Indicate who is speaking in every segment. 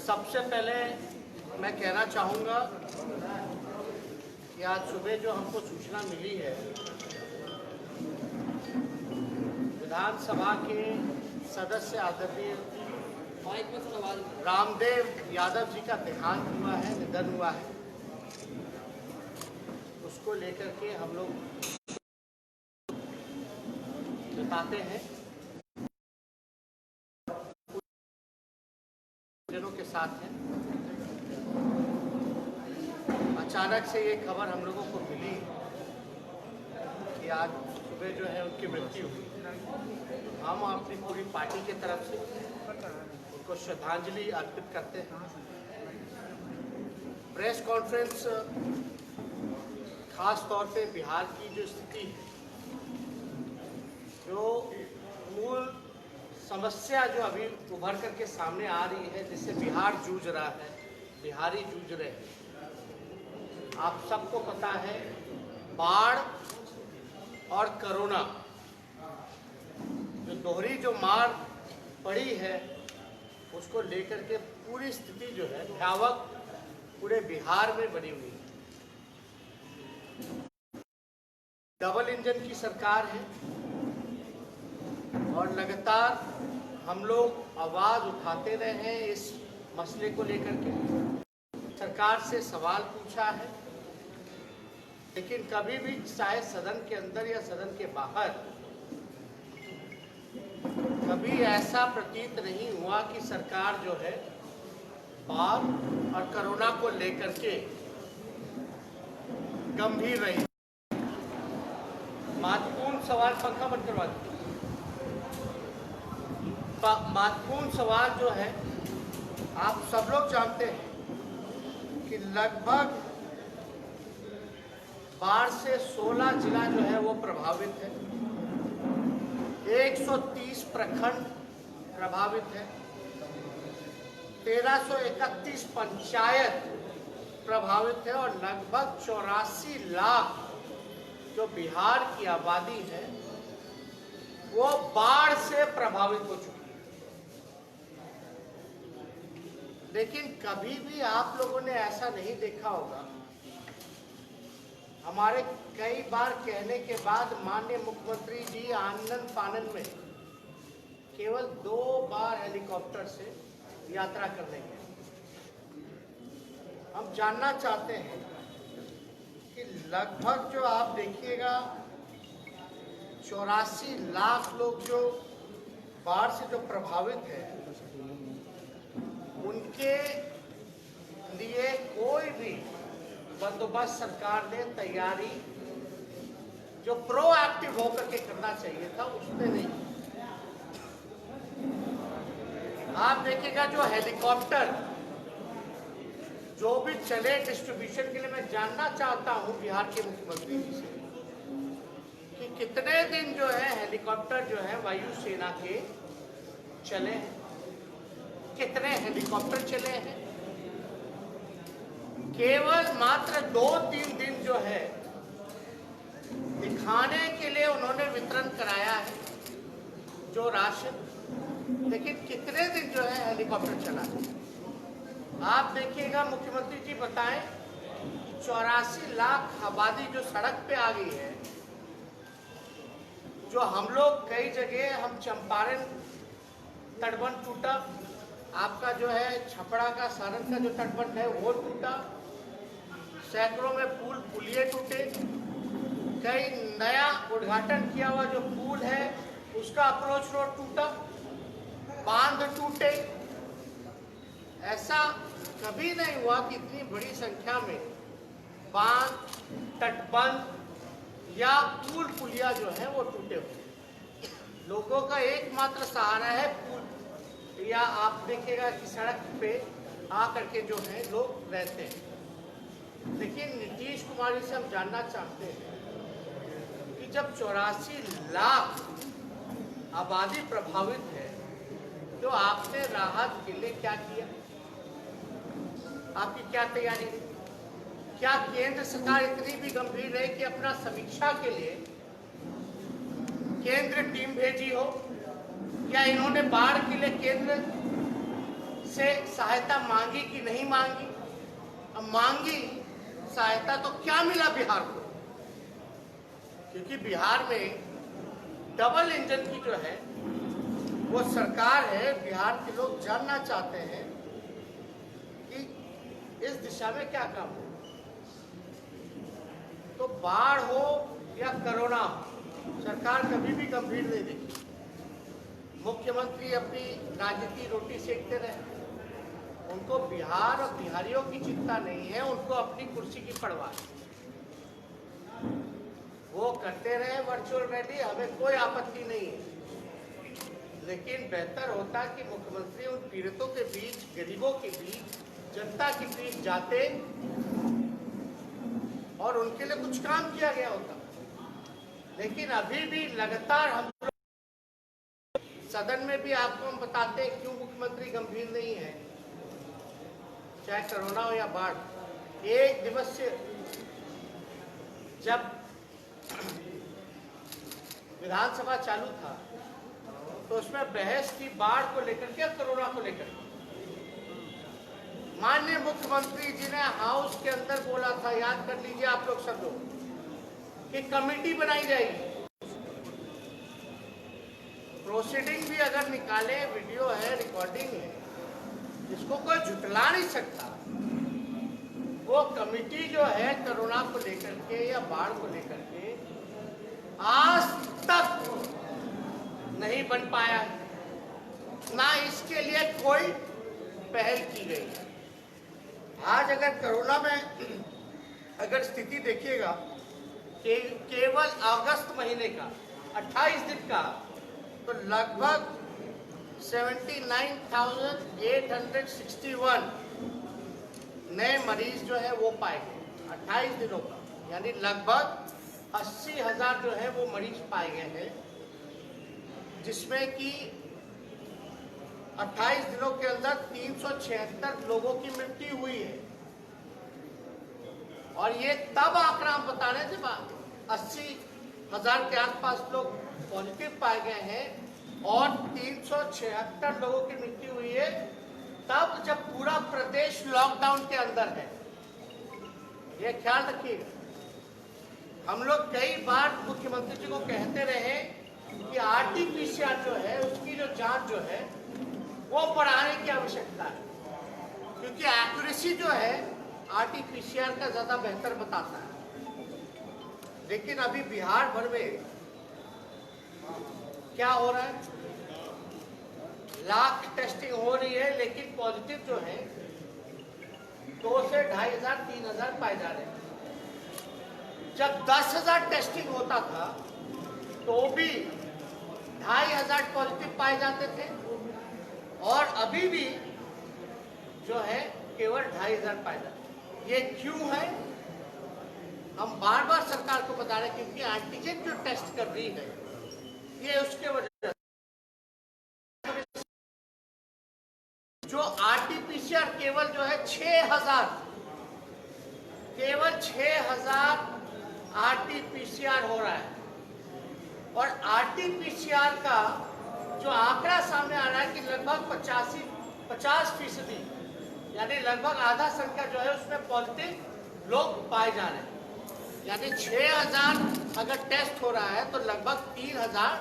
Speaker 1: सबसे पहले मैं कहना चाहूँगा कि आज सुबह जो हमको सूचना मिली है, विधानसभा के सदस्य आदरणीय रामदेव यादव जी का देहांत हुआ है, निधन हुआ है। उसको लेकर के हम लोग बताते हैं जनों के साथ हैं। अचानक से ये खबर हम लोगों को मिली कि आज सुबह जो है उनकी मृत्यु हुई। हम अपनी पूरी पार्टी की तरफ से उनको श्रद्धांजलि अर्पित करते हैं। प्रेस कॉन्फ्रेंस खास तौर पे बिहार की जो स्थिति है, जो मूल समस्या जो अभी उभर करके सामने आ रही है, जिससे बिहार जूझ रहा है, बिहारी जूझ रहे हैं। आप सबको पता है, बाढ़ और कोरोना जो दोहरी जो मार पड़ी है, उसको लेकर के पूरी स्थिति जो है भयावह पूरे बिहार में बनी हुई है। डबल इंजन की सरकार है और लगातार हम लोग आवाज उठाते रहे हैं इस मसले को लेकर के। सरकार से सवाल पूछा है, लेकिन कभी भी चाहे सदन के अंदर या सदन के बाहर कभी ऐसा प्रतीत नहीं हुआ कि सरकार जो है बाढ़ और कोरोना को लेकर के गंभीर रही। महत्वपूर्ण सवाल, पंखा बंद करवा दीजिए। महत्वपूर्ण सवाल जो है, आप सब लोग जानते हैं कि लगभग बाढ़ से 16 जिला जो है वो प्रभावित है, 130 प्रखंड प्रभावित है, 1331 पंचायत प्रभावित है और लगभग 84 लाख जो बिहार की आबादी है वो बाढ़ से प्रभावित हो चुकी है। लेकिन कभी भी आप लोगों ने ऐसा नहीं देखा होगा, हमारे कई बार कहने के बाद माननीय मुख्यमंत्री जी आनंद फानन में केवल 2 बार हेलीकॉप्टर से यात्रा करने गए। हम जानना चाहते हैं कि लगभग जो आप देखिएगा 84 लाख लोग जो बाढ़ से जो प्रभावित है, उनके लिए कोई भी बंदोबस्त सरकार ने तैयारी जो प्रोएक्टिव होकर के करना चाहिए था, उसने नहीं। आप देखिएगा जो हेलीकॉप्टर जो भी चले डिस्ट्रीब्यूशन के लिए, मैं जानना चाहता हूं बिहार के मुख्यमंत्री जी से कि कितने दिन जो है हेलीकॉप्टर जो है वायुसेना के चले हैं, कितने हेलीकॉप्टर चले हैं। केवल मात्र 2-3 दिन जो है दिखाने के लिए उन्होंने वितरण कराया है जो राशन, लेकिन कितने दिन जो है हेलीकॉप्टर चला है। आप देखिएगा मुख्यमंत्री जी बताएं, 84 लाख आबादी जो सड़क पे आ गई है, जो हम लोग कई जगह, हम चंपारण तटबंध टूटा, आपका जो है छपड़ा का सारण का जो तटबंध है वो टूटा, सैकड़ों में पुल पुलिये टूटे, कई नया उद्घाटन किया हुआ जो पुल है उसका अप्रोच रोड टूटा, बांध टूटे। ऐसा कभी नहीं हुआ कि इतनी बड़ी संख्या में बांध, तटबंध या पुल पुलिया जो है वो टूटे हुए। लोगों का एकमात्र सहारा है पुल, या आप देखिएगा कि सड़क पे आकर के जो है लोग रहते हैं। लेकिन नीतीश कुमार जी से हम जानना चाहते हैं कि जब 84 लाख आबादी प्रभावित है, तो आपने राहत के लिए क्या किया, आपकी क्या तैयारी है? क्या केंद्र सरकार इतनी भी गंभीर है कि अपना समीक्षा के लिए केंद्र टीम भेजी हो, या इन्होंने बाढ़ के लिए केंद्र से सहायता मांगी कि नहीं मांगी? अब मांगी सहायता तो क्या मिला बिहार को? क्योंकि बिहार में डबल इंजन की जो है वो सरकार है। बिहार के लोग जानना चाहते हैं कि इस दिशा में क्या काम हो। तो बाढ़ हो या कोरोना हो, सरकार कभी भी गंभीर नहीं देखी। मुख्यमंत्री अपनी राजनीति रोटी सेकते रहे। उनको बिहार और बिहारियों की चिंता नहीं है, उनको अपनी कुर्सी की परवाह है। वो करते रहे वर्चुअल रैली, हमें कोई आपत्ति नहीं है। लेकिन बेहतर होता कि मुख्यमंत्री उन पीड़ितों के बीच, गरीबों के बीच, जनता के बीच जाते और उनके लिए कुछ काम किया गया होता। लेकिन अभी भी लगातार हम सदन में भी आपको हम बताते हैं क्यों मुख्यमंत्री गंभीर नहीं है, चाहे कोरोना हो या बाढ़। एक दिवसीय जब विधानसभा चालू था तो उसमें बहस की बाढ़ को लेकर के, कोरोना को लेकर। माननीय मुख्यमंत्री जी ने हाउस के अंदर बोला था, याद कर लीजिए आप लोग सब लोग, कि कमेटी बनाई जाएगी। प्रोसीडिंग भी अगर निकाले, वीडियो है, रिकॉर्डिंग है, इसको कोई झुटला नहीं सकता। वो कमेटी जो है कोरोना को लेकर के या बाढ़ को लेकर के आज तक नहीं बन पाया, ना इसके लिए कोई पहल की गई। आज अगर कोरोना में अगर स्थिति देखिएगा, केवल अगस्त महीने का 28 दिन का तो लगभग 79,861 नए मरीज जो है वो पाए गए 28 दिनों का, यानी लगभग 80,000 जो है वो मरीज पाए गए हैं, जिसमें कि 28 दिनों के अंदर 376 लोगों की मृत्यु हुई है। और ये तब आंकड़ा हम बता रहे थे, 80,000 के आसपास लोग पॉजिटिव पाए गए हैं और 376 लोगों की मृत्यु हुई है, तब जब पूरा प्रदेश लॉकडाउन के अंदर है। ये ख्याल रखिएगा। हम लोग कई बार मुख्यमंत्री जी को कहते रहे कि आरटीपीसीआर जो है, उसकी जो जांच जो है वो बढ़ाने की आवश्यकता है, क्योंकि एक्यूरेसी जो है आरटीपीसीआर का ज्यादा बेहतर बताता है। लेकिन अभी बिहार भर में क्या हो रहा है, लाख टेस्टिंग हो रही है, लेकिन पॉजिटिव जो है 2 से 2,500 3,000 पाए जा रहे हैं। जब 10,000 टेस्टिंग होता था तो भी 2,500 पॉजिटिव पाए जाते थे, और अभी भी जो है केवल 2,500 पाए जाते। ये क्यों है? हम बार बार सरकार को बता रहे हैं, क्योंकि एंटीजन जो टेस्ट कर रही है ये उसके वजह से जो आरटीपीसीआर केवल जो है 6,000 आरटीपीसीआर हो रहा है। और आरटीपीसीआर का जो आंकड़ा सामने आ रहा है कि लगभग 50%, यानी लगभग आधा संख्या जो है उसमें पॉजिटिव लोग पाए जा रहे हैं। यानी 6,000 अगर टेस्ट हो रहा है तो लगभग 3,000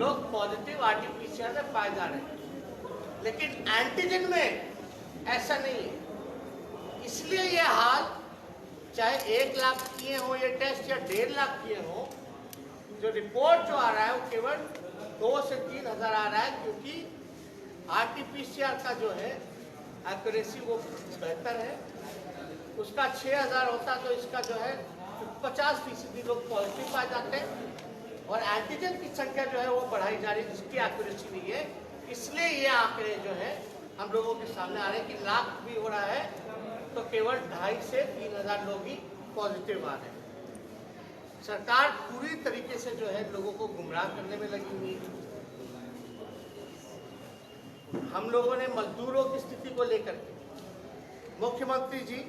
Speaker 1: लोग पॉजिटिव आरटीपीसीआर में पाए जा रहे हैं। लेकिन एंटीजन में ऐसा नहीं है। इसलिए ये हाल, चाहे 1 लाख किए हो ये टेस्ट या 1.5 लाख किए हो, जो रिपोर्ट जो आ रहा है वो केवल 2 से 3,000 आ रहा है, क्योंकि आरटीपीसीआर का जो है एक्यूरेसी वो बेहतर है। उसका 6,000 होता तो इसका जो है 50% लोग पॉजिटिव पाए जाते हैं, और एंटीजन की संख्या जो है वो बढ़ाई जा रही है, जिसकी एक्यूरेसी नहीं है। इसलिए ये आंकड़े जो है हम लोगों के सामने आ रहे हैं कि लाख भी हो रहा है तो केवल 2,500 से 3,000 लोग ही पॉजिटिव आ रहे हैं। सरकार पूरी तरीके से जो है लोगों को गुमराह करने में लगी हुई है। हम लोगों ने मजदूरों की स्थिति को लेकर के, मुख्यमंत्री जी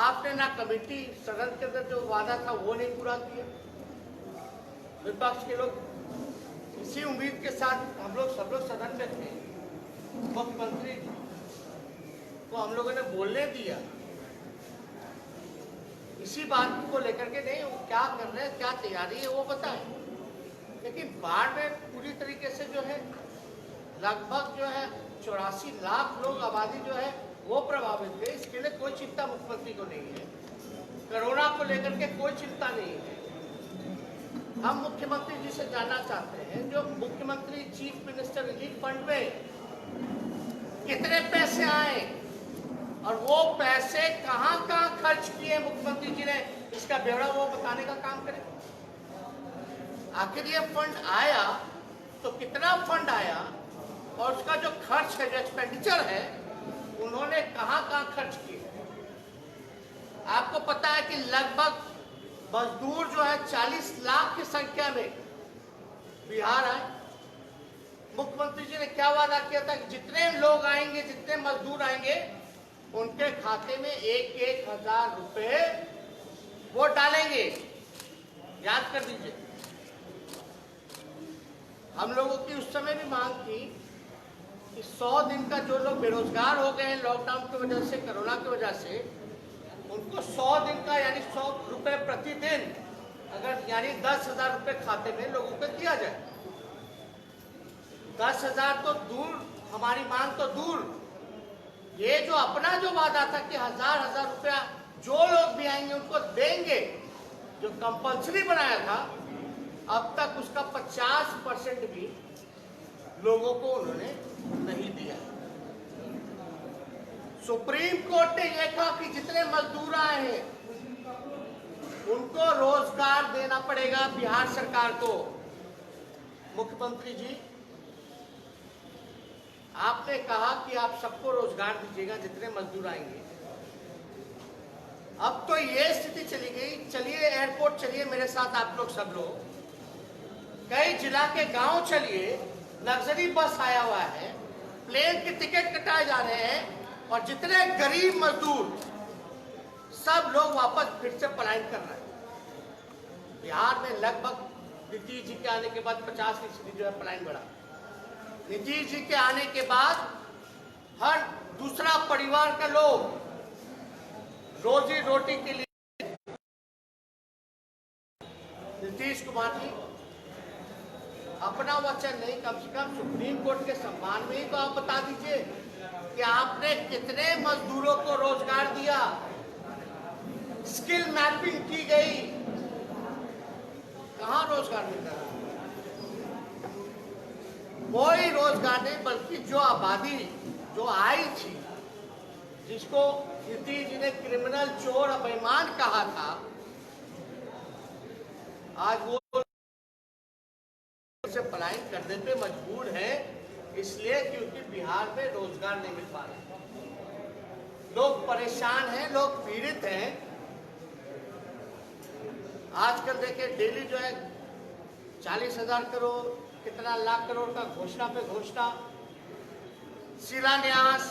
Speaker 1: आपने ना कमेटी, सदन के अंदर जो वादा था वो नहीं पूरा किया। विपक्ष के लोग इसी उम्मीद के साथ हम लोग सब लोग सदन में थे मुख्यमंत्री को हम लोगों ने बोलने दिया, इसी बात को लेकर के नहीं वो क्या कर रहे हैं, क्या तैयारी है वो बताएं। लेकिन बाढ़ में पूरी तरीके से जो है लगभग जो है 84 लाख लोग आबादी जो है वो प्रभावित है। इसके लिए कोई चिंता मुख्यमंत्री को नहीं है, कोरोना को लेकर के कोई चिंता नहीं है। हम मुख्यमंत्री जी से जानना चाहते हैं, जो मुख्यमंत्री चीफ मिनिस्टर रिलीफ फंड में कितने पैसे आए और वो पैसे कहां कहां खर्च किए मुख्यमंत्री जी ने, इसका ब्यौरा वो बताने का काम करें। आखिर ये फंड आया तो कितना फंड आया और उसका जो खर्च है, जो एक्सपेंडिचर है, उन्होंने कहां कहां खर्च किए। आपको पता है कि लगभग मजदूर जो है 40 लाख की संख्या में बिहार आए। मुख्यमंत्री जी ने क्या वादा किया था कि जितने लोग आएंगे, जितने मजदूर आएंगे, उनके खाते में 1-1 हजार रुपए वो डालेंगे। याद कर दीजिए। हम लोगों की उस समय भी मांग थी कि 100 दिन का जो लोग बेरोजगार हो गए हैं लॉकडाउन की वजह से, कोरोना की वजह से, उनको 100 दिन का यानी 100 रुपए प्रतिदिन, अगर यानी 10,000 रुपए खाते में लोगों को दिया जाए। 10,000 तो दूर, हमारी मांग तो दूर, ये जो अपना जो वादा था कि 1,000 रुपया जो लोग भी आएंगे उनको देंगे, जो कंपल्सरी बनाया था, अब तक उसका 50% भी लोगों को उन्होंने नहीं दिया। सुप्रीम कोर्ट ने यह कहा कि जितने मजदूर आए हैं उनको रोजगार देना पड़ेगा बिहार सरकार को। मुख्यमंत्री जी, आपने कहा कि आप सबको रोजगार दीजिएगा जितने मजदूर आएंगे। अब तो ये स्थिति चली गई, चलिए एयरपोर्ट चलिए मेरे साथ आप लोग सब लोग, कई जिला के गांव चलिए, लग्जरी बस आया हुआ है, प्लेन के टिकट कटाए जा रहे हैं और जितने गरीब मजदूर सब लोग वापस फिर से पलायन कर रहे हैं। बिहार में लगभग नीतीश जी के आने के बाद 50% जो है पलायन बढ़ा। नीतीश जी के आने के बाद हर दूसरा परिवार का लोग रोजी रोटी के लिए, नीतीश कुमार जी अपना वचन नहीं, कम से कम सुप्रीम कोर्ट के सम्मान में ही तो आप बता दीजिए कि आपने कितने मजदूरों को रोजगार दिया। स्किल मैपिंग की गई, कहां रोजगार मिल रहा? कोई रोजगार नहीं, बल्कि जो आबादी जो आई थी, जिसको नीतीश जी ने क्रिमिनल, चोर, बेईमान कहा था, आज वो से पलायन करने पे मजबूर है, इसलिए क्योंकि बिहार में रोजगार नहीं मिल पा रहा। लोग परेशान हैं, लोग पीड़ित हैं। आजकल देखिए डेली जो है 40,000 करोड़, कितना लाख करोड़ का घोषणा पे घोषणा, शिलान्यास,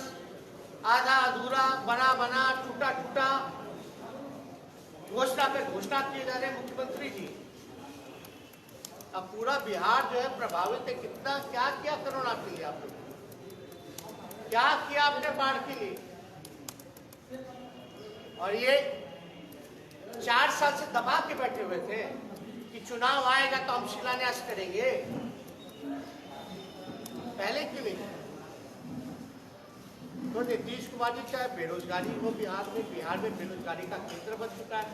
Speaker 1: आधा अधूरा, बना बना, टूटा टूटा, घोषणा पे घोषणा किए जा रहे हैं मुख्यमंत्री जी। अब पूरा बिहार जो है प्रभावित है। कितना क्या किया कोरोना के लिए आपने, क्या किया आपने बाढ़ के लिए? और ये 4 साल से दबा के बैठे हुए थे कि चुनाव आएगा तो हम शिलान्यास करेंगे। पहले क्यों नहीं? तो नीतीश कुमार जी चाहे बेरोजगारी हो बिहार में बेरोजगारी का केंद्र बन चुका है।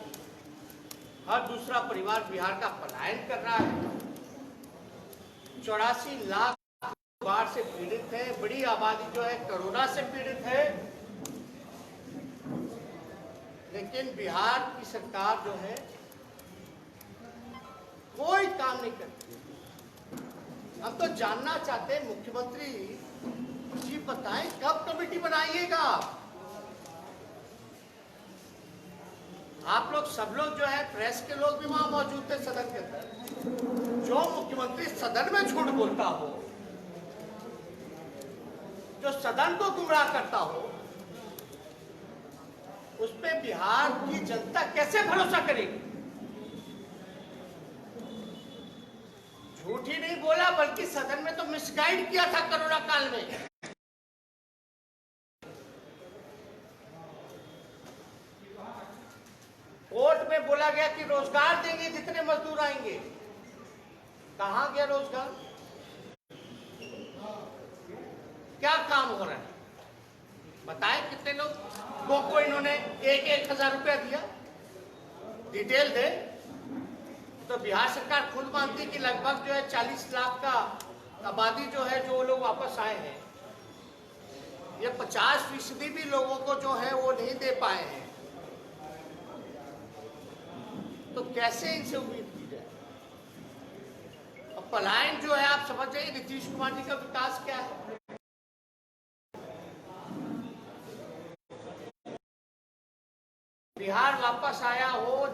Speaker 1: हर दूसरा परिवार बिहार का पलायन कर रहा है। 84 लाख बाढ़ से पीड़ित है, बड़ी आबादी जो है कोरोना से पीड़ित है, लेकिन बिहार की सरकार जो है कोई काम नहीं करती। हम तो जानना चाहते हैं मुख्यमंत्री जी, बताएं कब कमेटी बनाइएगा? आप लोग सब लोग जो है, प्रेस के लोग भी वहां मौजूद थे सदन के अंदर। जो मुख्यमंत्री सदन में झूठ बोलता हो, जो सदन को गुमराह करता हो, उस पे बिहार की जनता कैसे भरोसा करेगी? झूठ ही नहीं बोला, बल्कि सदन में तो मिसगाइड किया था कोरोना काल में। बोला गया कि रोजगार देंगे जितने मजदूर आएंगे, कहां गया रोजगार? क्या काम हो रहा है बताएं? कितने लोगों को इन्होंने 1,000 रुपया दिया? डिटेल दे। तो बिहार सरकार खुद मानती कि लगभग जो है 40 लाख का आबादी जो है, जो लोग वापस आए हैं, ये 50% भी लोगों को जो है वो नहीं दे पाए हैं। तो कैसे इनसे उम्मीद की जाए? अब पलायन जो है, आप समझ जाइए नीतीश कुमार जी का विकास क्या है। बिहार वापस आया हो,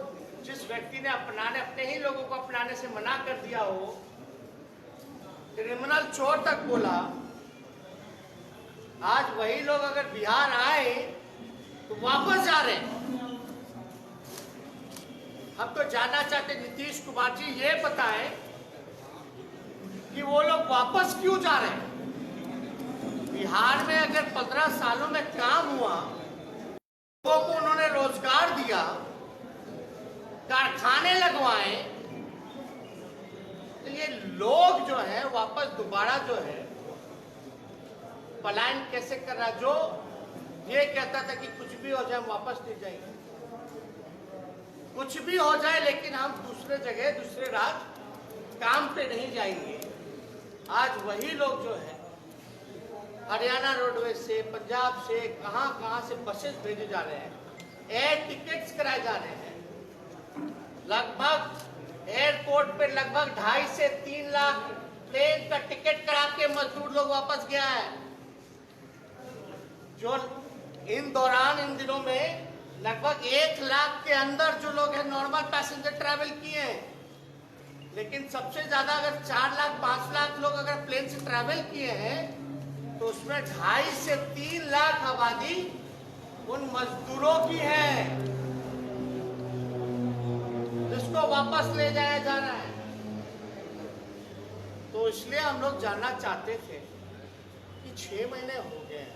Speaker 1: जिस व्यक्ति ने अपने ही लोगों को अपनाने से मना कर दिया हो, क्रिमिनल चोर तक बोला, आज वही लोग अगर बिहार आए तो वापस जा रहे हैं। हम तो जानना चाहते नीतीश कुमार जी ये बताएं कि वो लोग वापस क्यों जा रहे हैं। बिहार में अगर 15 सालों में काम हुआ, लोगों को उन्होंने रोजगार दिया, कारखाने लगवाए, तो ये लोग जो है वापस दोबारा जो है पलायन कैसे कर रहा? जो ये कहता था कि कुछ भी हो जाए हम वापस नहीं जाएंगे, कुछ भी हो जाए लेकिन हम दूसरे जगह दूसरे राज्य काम पे नहीं जाएंगे। आज वही लोग जो है हरियाणा रोडवेज से, पंजाब से, कहां से बसेस भेजे जा रहे हैं, एयर टिकट्स कराए जा रहे हैं। लगभग एयरपोर्ट पे लगभग 2.5 से 3 लाख ट्रेन का टिकट करा के मजदूर लोग वापस गया है। जो इन दिनों में लगभग 1 लाख के अंदर जो लोग हैं नॉर्मल पैसेंजर ट्रैवल किए हैं, लेकिन सबसे ज्यादा अगर 4 लाख 5 लाख लोग अगर प्लेन से ट्रैवल किए हैं, तो उसमें 2.5 से 3 लाख आबादी उन मजदूरों की है जिसको वापस ले जाया जा रहा है। तो इसलिए हम लोग जानना चाहते थे कि 6 महीने हो गए हैं,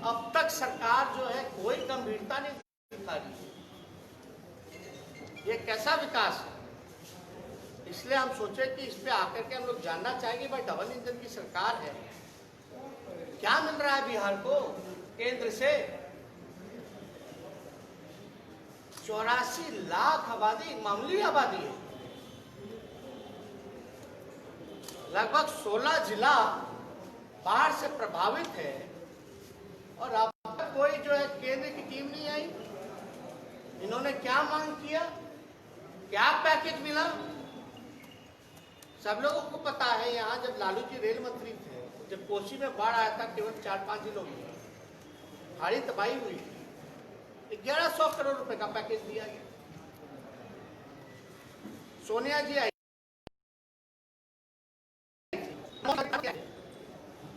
Speaker 1: अब तक सरकार जो है कोई गंभीरता नहीं दिखा रही। ये कैसा विकास है? इसलिए हम सोचे कि इस पे आकर के हम लोग जानना चाहेंगे, भाई डबल इंजन की सरकार है, क्या मिल रहा है बिहार को केंद्र से? 84 लाख आबादी, मामूली आबादी है। लगभग 16 जिला बाढ़ से प्रभावित है, और अब तक कोई जो है केंद्र की टीम नहीं आई। इन्होंने क्या मांग किया, क्या पैकेज मिला? सब लोगों को पता है, यहाँ जब लालू जी रेल मंत्री थे, जब कोसी में बाढ़ आया था, केवल 4-5 जिलों में भारी तबाही हुई थी, 1100 करोड़ रुपए का पैकेज दिया गया। सोनिया जी आई,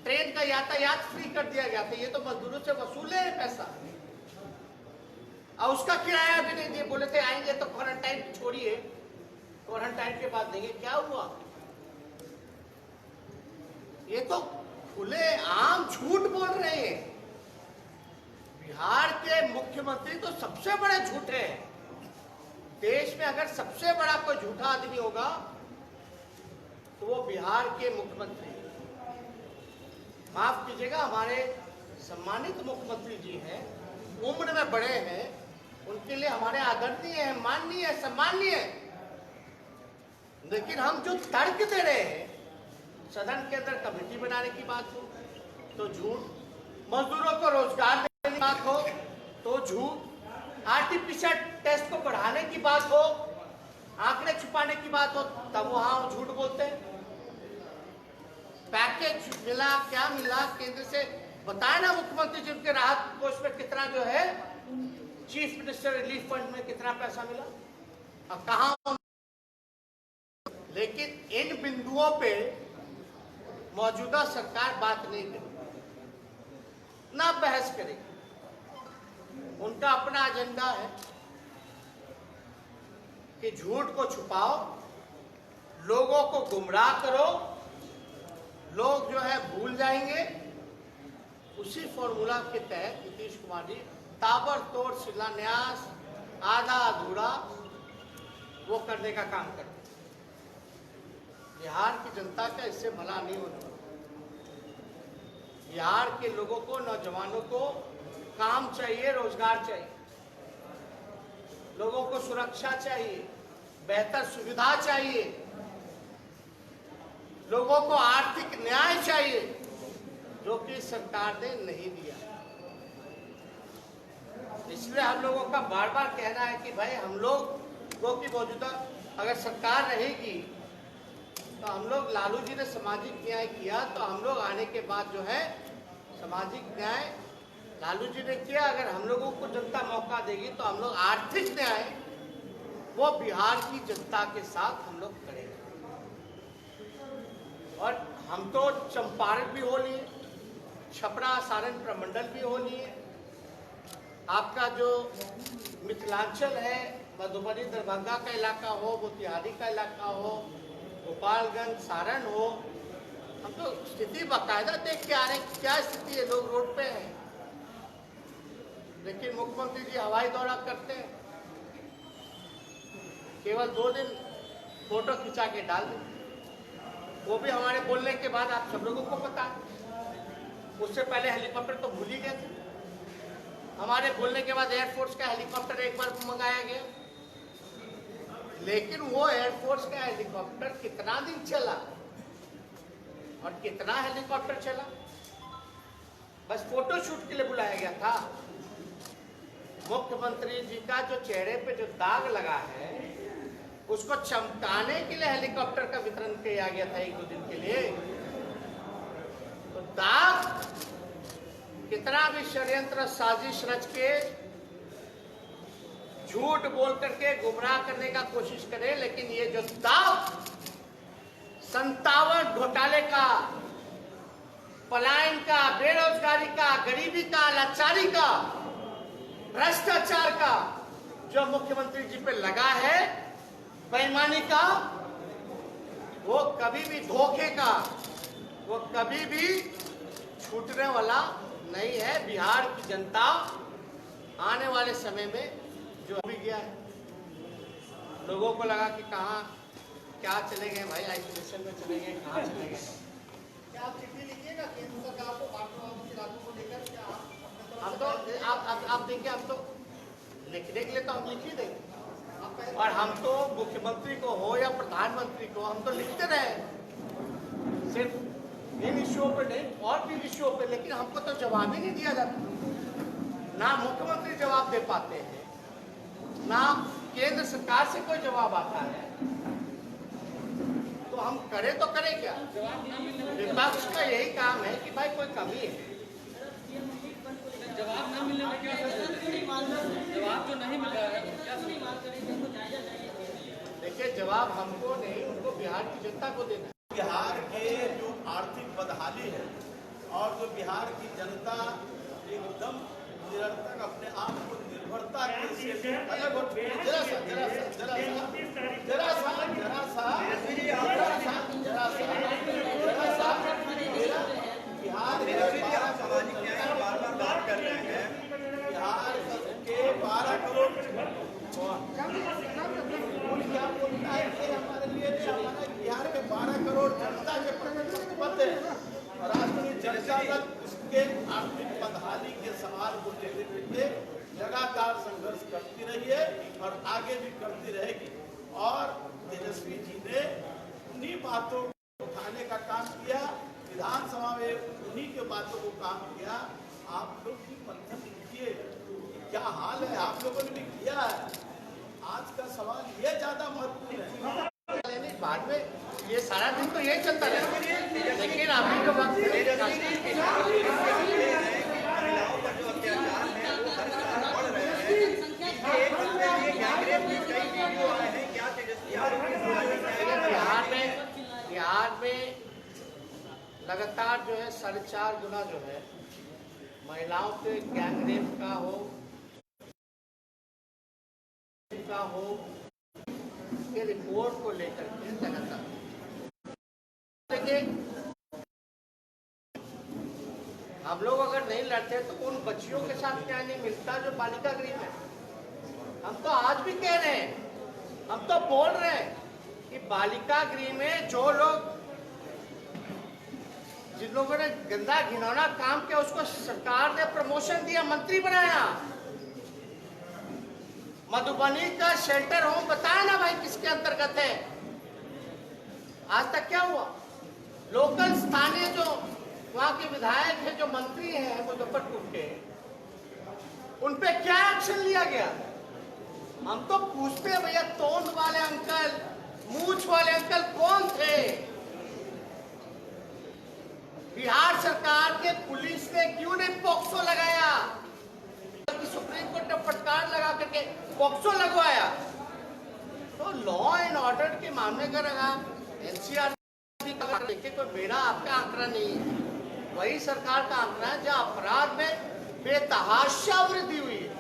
Speaker 1: ट्रेन का यातायात फ्री कर दिया गया था। ये तो मजदूरों से वसूले हैं पैसा, और उसका किराया भी नहीं दिए। बोले थे आएंगे तो क्वारंटाइन छोड़िए, क्वारंटाइन के बाद देंगे। क्या हुआ? ये तो खुले आम झूठ बोल रहे हैं। बिहार के मुख्यमंत्री तो सबसे बड़े झूठे हैं। देश में अगर सबसे बड़ा कोई झूठा आदमी होगा तो वो बिहार के मुख्यमंत्री। माफ कीजिएगा, हमारे सम्मानित मुख्यमंत्री जी हैं, उम्र में बड़े हैं, उनके लिए हमारे आदरणीय है, माननीय है, सम्माननीय है, लेकिन हम जो तर्क दे रहे हैं, सदन के अंदर कमेटी बनाने की बात हो तो झूठ, मजदूरों को रोजगार देने की बात हो तो झूठ, आरटीपीसीआर टेस्ट को बढ़ाने की बात हो, आंकड़े छुपाने की बात हो, तब वहां झूठ बोलते हैं। पैकेज मिला, क्या मिला केंद्र से बताए ना मुख्यमंत्री जी, उनके राहत कोष में कितना जो है, चीफ मिनिस्टर रिलीफ फंड में कितना पैसा मिला, अब कहां? लेकिन इन बिंदुओं पे मौजूदा सरकार बात नहीं करेगी, ना बहस करेगी। उनका अपना एजेंडा है कि झूठ को छुपाओ, लोगों को गुमराह करो, लोग जो है भूल जाएंगे। उसी फॉर्मूला के तहत नीतीश कुमार जी ताबड़तोड़ शिलान्यास, आधा अधूरा वो करने का काम करते। बिहार की जनता का इससे भला नहीं होता। बिहार के लोगों को, नौजवानों को काम चाहिए, रोजगार चाहिए, लोगों को सुरक्षा चाहिए, बेहतर सुविधा चाहिए, लोगों को आर्थिक न्याय चाहिए, जो कि सरकार ने नहीं दिया। इसलिए हम लोगों का बार बार कहना है कि भाई हम लोगों की मौजूदा अगर सरकार रहेगी तो हम लोग, लालू जी ने सामाजिक न्याय किया तो हम लोग आने के बाद जो है सामाजिक न्याय लालू जी ने किया। अगर हम लोगों को जनता मौका देगी तो हम लोग आर्थिक न्याय वो बिहार की जनता के साथ हम लोग करेंगे। और हम तो चंपारण भी हो लिए, छपरा सारण प्रमंडल भी हो लिए, आपका जो मिथिलांचल है, मधुबनी दरभंगा का इलाका हो, मोतिहारी का इलाका हो, गोपालगंज सारण हो, हम तो स्थिति बाकायदा देख के आ रहे हैं क्या स्थिति है। लोग रोड पे हैं, लेकिन मुख्यमंत्री जी हवाई दौरा करते हैं, केवल 2 दिन फोटो खिंचा के डाल दें, वो भी हमारे बोलने के बाद आप सब लोगों को पता है। उससे पहले हेलीकॉप्टर तो भूल ही गए थे, हमारे बोलने के बाद एयरफोर्स का हेलीकॉप्टर एक बार मंगाया गया, लेकिन वो एयरफोर्स का हेलीकॉप्टर कितना दिन चला और कितना हेलीकॉप्टर चला, बस फोटो शूट के लिए बुलाया गया था। मुख्यमंत्री जी का जो चेहरे पे जो दाग लगा है उसको चमकाने के लिए हेलीकॉप्टर का वितरण किया गया था 1-2 दिन के लिए। तो दाग कितना भी षड्यंत्र साजिश रच के झूठ बोल करके गुमराह करने का कोशिश करे, लेकिन ये जो दाग 57 घोटाले का, पलायन का, बेरोजगारी का, गरीबी का, लाचारी का, भ्रष्टाचार का जो मुख्यमंत्री जी पे लगा है, बेईमानी का, वो कभी भी, धोखे का, वो कभी भी छूटने वाला नहीं है। बिहार की जनता आने वाले समय में जो भी गया है, लोगों को लगा कि कहाँ क्या चले गए भाई, आइसोलेशन में चले गए, कहाँ चले गए। क्या आप चिट्ठी लिखिएगा केंद्र सरकार को, राज्यों को लेकर? क्या हम तो आप देखिए, हम तो लिखने के लिए तो हम लिख ही देंगे, और हम तो मुख्यमंत्री को हो या प्रधानमंत्री को हम तो लिखते रहे, सिर्फ इन इश्यूओं पे नहीं और भी इश्यूओं पे, लेकिन हमको तो जवाब ही नहीं दिया जाता। ना मुख्यमंत्री जवाब दे पाते हैं, ना केंद्र सरकार से कोई जवाब आता है, तो हम करें तो करें क्या? विपक्ष का यही काम है कि भाई कोई कमी है,
Speaker 2: जवाब ना मिलने में क्या जवाब जो नहीं मिल रहा है क्या?
Speaker 1: देखिए, जवाब हमको नहीं, उनको बिहार की जनता को देना है।
Speaker 3: बिहार के जो आर्थिक बदहाली है और जो बिहार की जनता एकदम निरंतर अपने आप को निर्भरता के अलग हो चुकी है। बिहार सामाजिक न्याय की बार-बार बात कर रहे हैं। बिहार के 12 करोड़ क्या बोलता है कि हमारे लिए हमारे बिहार के 12 करोड़ जनता के प्रतिनिधित्व है, और राष्ट्रीय जनता दल उसके आर्थिक बदहाली के सवाल को लेते हुए लगातार संघर्ष करती रही है और आगे भी करती रहेगी। और तेजस्वी जी ने उन्हीं बातों को उठाने का काम किया, विधानसभा में उन्हीं के बातों को काम किया। आप लोग भी मंथन कीजिए, क्या हाल है, आप लोगों ने भी किया है। आज का सवाल ये ज्यादा महत्वपूर्ण है।
Speaker 1: बाद में ये सारा दिन तो यही चलता रहेगा, लेकिन अभी जो वक्त बिहार में लगातार जो है 4.5 गुना जो है महिलाओं के गैंग रेप का हो के रिपोर्ट को लेकर के लगातार देखिए, हम लोग अगर नहीं लड़ते तो उन बच्चियों के साथ क्या नहीं मिलता जो बालिका गृह में। हम तो आज भी कह रहे हैं, हम तो बोल रहे हैं कि बालिका गृह में जो लोग, जिन लोगों ने गंदा घिनौना काम किया उसको सरकार ने प्रमोशन दिया, मंत्री बनाया। मधुबनी का शेल्टर होम बताया ना भाई किसके अंतर्गत है? आज तक क्या हुआ? लोकल स्थानीय जो वहां के विधायक है, जो मंत्री हैं मुजफ्फरपुर के, उन पे क्या एक्शन लिया गया? हम तो पूछते हैं भैया, तोंद वाले अंकल, मूछ वाले अंकल कौन थे? बिहार सरकार के पुलिस ने क्यों नहीं पॉक्सो लगाया? सुप्रीम कोर्ट ने फटकार लगा करके पॉक्सो लगवाया। तो लॉ एंड ऑर्डर के मामले का रहा एनसीआर देखिए, कोई मेरा आपका आंकड़ा नहीं है, वही सरकार का आंकड़ा है जहां अपराध में बेतहाशा वृद्धि हुई है।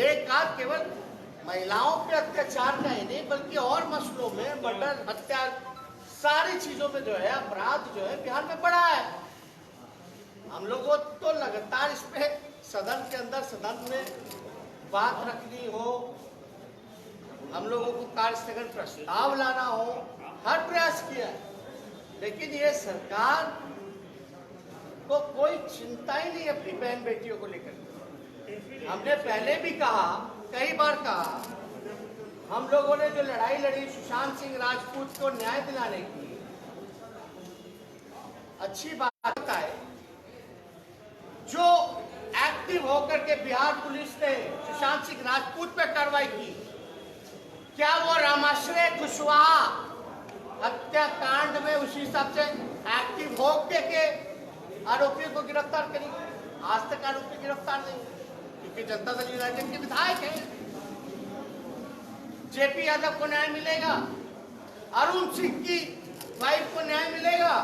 Speaker 1: एक बात केवल महिलाओं पे अत्याचार का ही नहीं, बल्कि और मसलों में मर्डर, हत्या, सारी चीजों में जो है अपराध जो है बिहार में बढ़ा है। हम लोगों को लगातार इस पे सदन के अंदर, सदन में बात रखनी हो, हम लोगों को कार्य स्थगन प्रस्ताव लाना हो, हर प्रयास किया है, लेकिन ये सरकार को कोई चिंता ही नहीं अपनी बहन बेटियों को लेकर। हमने पहले भी कहा, कई बार कहा, हम लोगों ने जो लड़ाई लड़ी सुशांत सिंह राजपूत को न्याय दिलाने की, अच्छी बात है जो एक्टिव होकर के बिहार पुलिस ने सुशांत सिंह राजपूत पर कार्रवाई की। क्या वो रामाश्रय कुशवाहा हत्याकांड में उसी हिसाब से एक्टिव होकर के आरोपियों को गिरफ्तार करी? आज तक आरोपी गिरफ्तार नहीं, क्योंकि जनता दल यूनाइटेड के विधायक हैं। जेपी यादव को न्याय मिलेगा, अरुण सिंह की वाइफ को न्याय मिलेगा,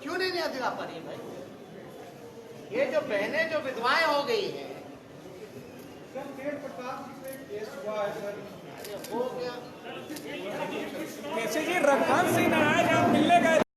Speaker 1: क्यों नहीं न्याय दिला पा रही है भाई? ये जो बहनें जो विधवाएं हो गई हैं, हो गया
Speaker 4: कैसे जी रघुवंश सिंह आज आप मिलने गए